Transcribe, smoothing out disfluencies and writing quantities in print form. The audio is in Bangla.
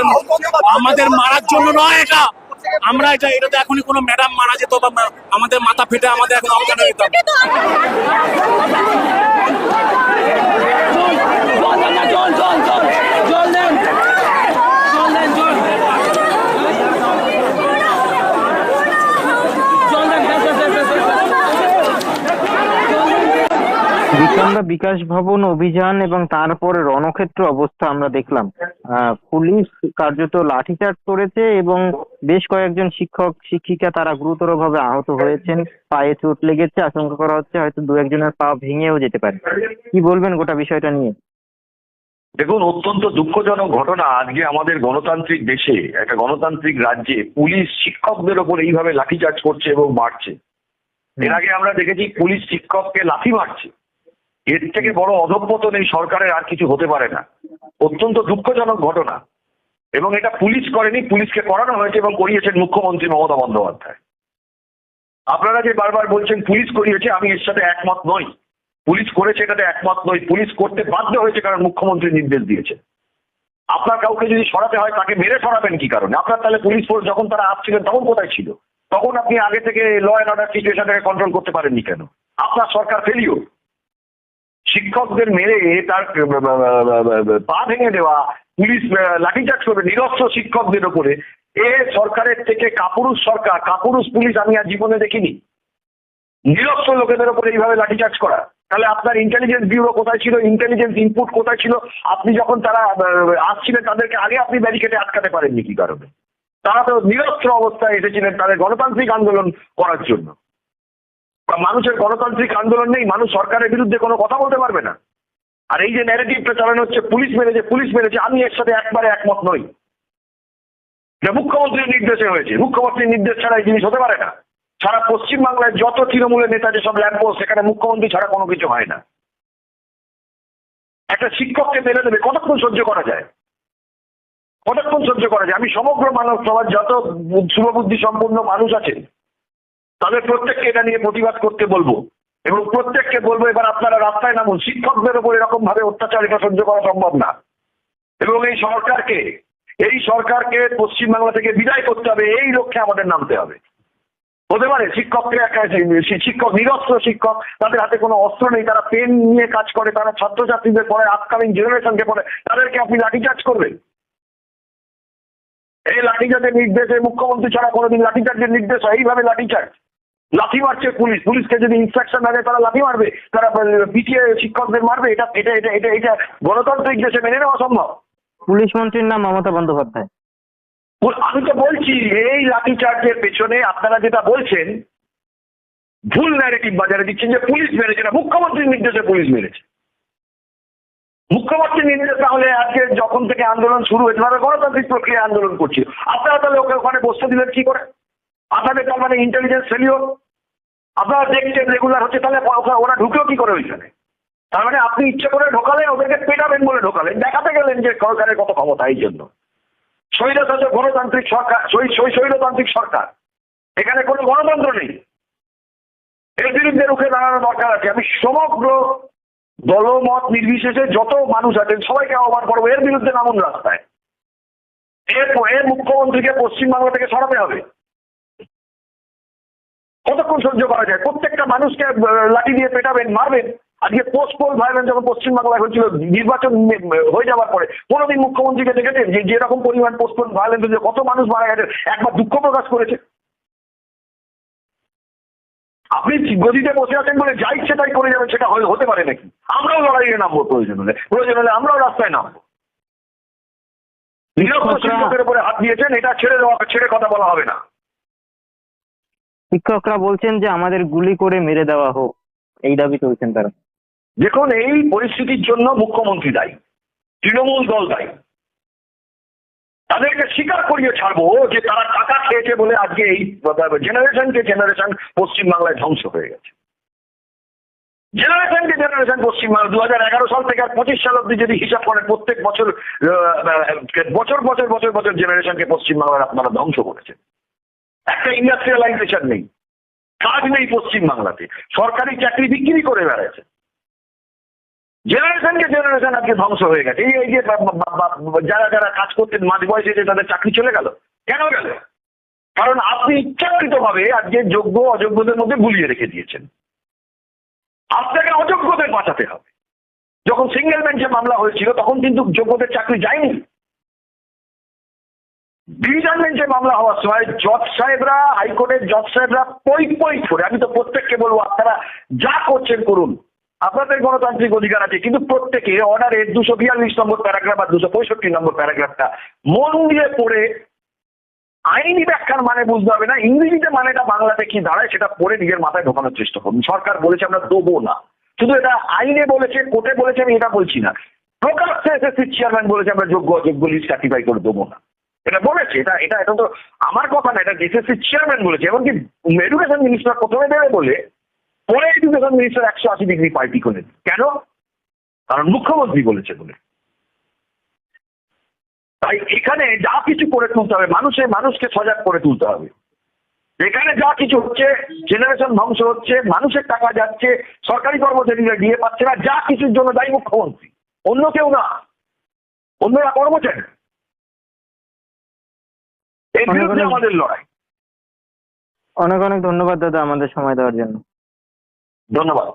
আমাদের আমাদের মারার জন্য নয় এটা। আমরা এটাতে এখনই কোনো ম্যাডাম মারা যেত বা আমাদের মাথা ফেটে আমাদের এখন অজ্ঞান হয়ে যেত। বিকান্দা বিকাশ ভবন অভিযান এবং তারপরে রণক্ষেত্র অবস্থা আমরা দেখলাম। পুলিশ কার্যত লাঠিচার্জ করেছে এবং বেশ কয়েকজন শিক্ষক শিক্ষিকা তারা গুরুতরভাবে আহত হয়েছেন, পায়ে চোট লেগেছে, আশঙ্কা করা হচ্ছে হয়তো দু একজনের পা ভেঙেও যেতে পারে। কি বলবেন গোটা বিষয়টা নিয়ে? দেখুন, অত্যন্ত দুঃখজনক ঘটনা। আজকে আমাদের গণতান্ত্রিক দেশে, একটা গণতান্ত্রিক রাজ্যে পুলিশ শিক্ষকদের ওপর এইভাবে লাঠিচার্জ করছে এবং মারছে। এর আগে আমরা দেখেছি পুলিশ শিক্ষককে লাঠি মারছে। এর থেকে বড় অধঃপতন এই সরকারের আর কিছু হতে পারে না। অত্যন্ত দুঃখজনক ঘটনা, এবং এটা পুলিশ করেনি, পুলিশকে করানো হয়েছে এবং করিয়েছেন মুখ্যমন্ত্রী মমতা বন্দ্যোপাধ্যায়। আপনারা যে বারবার বলছেন পুলিশ করিয়েছে, আমি এর সাথে একমত নই। পুলিশ করেছে এটাতে একমত নই। পুলিশ করতে বাধ্য হয়েছে কারণ মুখ্যমন্ত্রী নির্দেশ দিয়েছে। আপনার কাউকে যদি সরাতে হয় তাকে মেরে সরাবেন কি কারণে? আপনার তাহলে পুলিশ ফোর্স যখন তারা আসছিলেন তখন কোথায় ছিল? তখন আপনি আগে থেকে ল অ্যান্ড অর্ডার সিচুয়েশনটাকে কন্ট্রোল করতে পারেননি কেন? আপনার সরকার ফেলিও। শিক্ষকদের মেরে তার পা ভেঙে দেওয়া, পুলিশ লাঠিচার্জ করবে নিরস্ত্র শিক্ষকদের ওপরে, এ সরকারের থেকে কাপুরুষ সরকার, কাপুরুষ পুলিশ আমি আর জীবনে দেখিনি। নিরস্ত্র লোকেদের ওপরে এইভাবে লাঠিচার্জ করা। তাহলে আপনার ইন্টেলিজেন্স ব্যুরো কোথায় ছিল? ইন্টেলিজেন্স ইনপুট কোথায় ছিল? আপনি যখন তারা আসছিলেন তাদেরকে আগে আপনি ব্যারিকেডে আটকাতে পারেননি কি কারণে? তারা তো নিরস্ত্র অবস্থায় এসেছিলেন তাদের গণতান্ত্রিক আন্দোলন করার জন্য। মানুষের গণতান্ত্রিক আন্দোলন নেই, মানুষ সরকারের বিরুদ্ধে কোনো কথা বলতে পারবে না। আর এই যে ন্যারেটিভটা চালানো হচ্ছে পুলিশ মেরেছে, আমি এর সাথে একবারে একমত নই। এটা মুখ্যমন্ত্রীর নির্দেশে হয়েছে। মুখ্যমন্ত্রীর নির্দেশ ছাড়া এই জিনিস হতে পারে না। সারা পশ্চিমবাংলায় যত তৃণমূলের নেতা যেসব ল্যাম্পোস্ট, সেখানে মুখ্যমন্ত্রী ছাড়া কোনো কিছু হয় না। একটা শিক্ষককে মেরে দেবে, কতক্ষণ সহ্য করা যায়? কতক্ষণ সহ্য করা যায়? আমি সমগ্র মানব সমাজ যত শুভবুদ্ধি সম্পন্ন মানুষ আছেন তাদের প্রত্যেককে এটা নিয়ে প্রতিবাদ করতে বলবো, এবং প্রত্যেককে বলবো এবার আপনারা রাস্তায় নামুন। শিক্ষকদের উপর এরকম ভাবে অত্যাচার এটা সহ্য করা সম্ভব না, এবং এই সরকারকে পশ্চিমবাংলা থেকে বিদায় করতে হবে। এই লক্ষ্যে আমাদের নামতে হবে। হতে পারে শিক্ষক নিরস্ত্র শিক্ষক, তাদের হাতে কোনো অস্ত্র নেই, তারা পেন নিয়ে কাজ করে, তারা ছাত্রছাত্রীদের পড়ে, আপকামিং জেনারেশনকে পড়ে, তাদেরকে আপনি লাঠিচার্জ করবেন? এই লাঠিচার্জের নির্দেশে মুখ্যমন্ত্রী ছাড়া কোনোদিন লাঠিচার্জের নির্দেশ হয়? এইভাবে লাঠিচার্জ, লাঠি মারছে পুলিশ। পুলিশকে যদি ইনস্ট্রাকশন না দেয় তারা লাঠি মারবে, তারা পিটিয়ে শিক্ষকদের মারবে। এটা এটা এটা এটা এটা গণতান্ত্রিক দেশে মেনে নেওয়া সম্ভব? পুলিশ মন্ত্রীর নাম মমতা বন্দ্যোপাধ্যায়। আমি তো বলছি এই লাঠিচার্জের পেছনে আপনারা যেটা বলছেন ভুল ন্যারেটিভ বাজারে দিচ্ছেন যে পুলিশ মেরেছে না, মুখ্যমন্ত্রীর নির্দেশে পুলিশ মেরেছে। মুখ্যমন্ত্রীর নির্দেশ তাহলে আজকে যখন থেকে আন্দোলন শুরু হয়েছে তারা গণতান্ত্রিক প্রক্রিয়া আন্দোলন করছিল, আপনারা তাহলে ওখানে বসতে দিলেন কি করে? আপনাদের তার মানে ইন্টেলিজেন্স ফেলিওর। আপনারা দেখছেন রেগুলার হচ্ছে, তাহলে ওরা ঢুকেও কি করে ওইখানে? তার মানে আপনি ইচ্ছে করে ঢোকালেন, ওদেরকে পেটাবেন বলে ঢোকালেন, দেখাতে গেলেন যে সরকারের কত ক্ষমতা। এই জন্য স্বৈরতন্ত্র গণতান্ত্রিক সরকার, স্বৈরতান্ত্রিক সরকার, এখানে কোনো গণতন্ত্র নেই। এর বিরুদ্ধে রুখে দাঁড়ানো দরকার আছে। আমি সমগ্র দলমত নির্বিশেষে যত মানুষ আছেন সবাইকে আহ্বান করবো, এর বিরুদ্ধে নামুন রাস্তায়। এর মুখ্যমন্ত্রীকে পশ্চিমবাংলা থেকে সরাতে হবে। কতক্ষণ সহ্য করা যায়? প্রত্যেকটা মানুষকে লাঠি দিয়ে পেটাবেন, মারবেন। আজকে পোস্টপোল ভায়োলেন্স যখন পশ্চিমবাংলায় হয়েছিল নির্বাচন হয়ে যাওয়ার পরে, কোনোদিন মুখ্যমন্ত্রীকে দেখেছেন যে যেরকম পরিমাণ পোস্টপোল ভায়োলেন্স হয়েছে, কত মানুষ মারা গেছে, একবার দুঃখ প্রকাশ করেছে? আপনি গদিতে বসে আছেন বলে যা ইচ্ছে তাই করে যাবেন, সেটা হতে পারে নাকি? আমরাও লড়াইয়ে নামবো, প্রয়োজন হলে আমরাও রাস্তায় নামবো। নিরস্ত্র শিক্ষকের উপরে হাত দিয়েছেন, এটা ছেড়ে কথা বলা হবে না। শিক্ষকরা বলছেন যে আমাদের গুলি করে মেরে দেওয়া হোক, এই দাবি তুলছেন তারা। দেখুন, এই পরিস্থিতির জন্য মুখ্যমন্ত্রী দায়ী, তৃণমূল দল দায়ী। তাদেরকে স্বীকার করিয়ে ছাড়বো যে তারা টাকা খেয়েছে বলে আজকে এই জেনারেশন পশ্চিমবাংলায় ধ্বংস হয়ে গেছে। জেনারেশন পশ্চিমবাংলা 2011 সাল থেকে আর 25 সাল অব্দি যদি হিসাব করেন, প্রত্যেক বছর বছর জেনারেশনকে পশ্চিমবাংলার আপনারা ধ্বংস করেছেন। একটা ইন্ডাস্ট্রিয়ালাইজেশন নেই, কাজ নেই পশ্চিমবাংলাতে, সরকারি চাকরি বিক্রি করে বেড়াচ্ছে। জেনারেশনকে জেনারেশন আজকে ধ্বংস হয়ে গেছে। এই যে যারা যারা কাজ করতেন মাঝ বয়সে যে তাদের চাকরি চলে গেল, কেন গেল? কারণ আপনি ইচ্ছাকৃতভাবে আজকে যোগ্য অযোগ্যদের মধ্যে গুলিয়ে রেখে দিয়েছেন। আপনাকে অযোগ্যদের বাঁচাতে হবে। যখন সিঙ্গেল বেঞ্চে মামলা হয়েছিল তখন কিন্তু যোগ্যদের চাকরি যায়নি। ডিভিশন বেঞ্চে মামলা হওয়ার সময় জজ সাহেবরা, হাইকোর্টের জজ সাহেবরা পই পই করে, আমি তো প্রত্যেককে বলবো আপনারা যা করছেন করুন, আপনাদের গণতান্ত্রিক অধিকার আছে, কিন্তু প্রত্যেকে অর্ডারের 242 নম্বর প্যারাগ্রাফ আর 265 নম্বর প্যারাগ্রাফটা মন দিয়ে পড়ে, আইনি ব্যাখ্যার মানে বুঝতে হবে না, ইংরেজিতে মানেটা বাংলাতে কি দাঁড়ায় সেটা পড়ে নিজের মাথায় ঢোকানোর চেষ্টা করুন। সরকার বলেছে আমরা দেবো না, শুধু এটা আইনে বলেছে, কোর্টে বলেছে, আমি এটা বলছি না। প্রকাশ্যে এসএসসি চেয়ারম্যান বলেছে আমরা যোগ্য অযোগ্য লিস্ট সার্টিফাই করে দেবো না, এটা বলেছে। এটা তো আমার কথা না, এটা এসএসসি চেয়ারম্যান বলেছে। এমনকি এডুকেশন মিনিস্টার প্রথমে দেবে বলে পরে এডুকেশন মিনিস্টার 180 ডিগ্রি পাল্টি করে। কেন? কারণ মুখ্যমন্ত্রী বলেছে বলে। তাই এখানে যা কিছু করে তুলতে হবে, মানুষকে সজাগ করে তুলতে হবে। এখানে যা কিছু হচ্ছে, জেনারেশন ধ্বংস হচ্ছে, মানুষের টাকা যাচ্ছে, সরকারি কর্মচারীরা দিয়ে পাচ্ছে না, যা কিছুর জন্য দায়ী মুখ্যমন্ত্রী, অন্য কেউ না, অন্যরা কর্মচারী। এর বিরুদ্ধে আমাদের লড়াই। অনেক অনেক ধন্যবাদ দাদা আমাদের সময় দেওয়ার জন্য। ধন্যবাদ।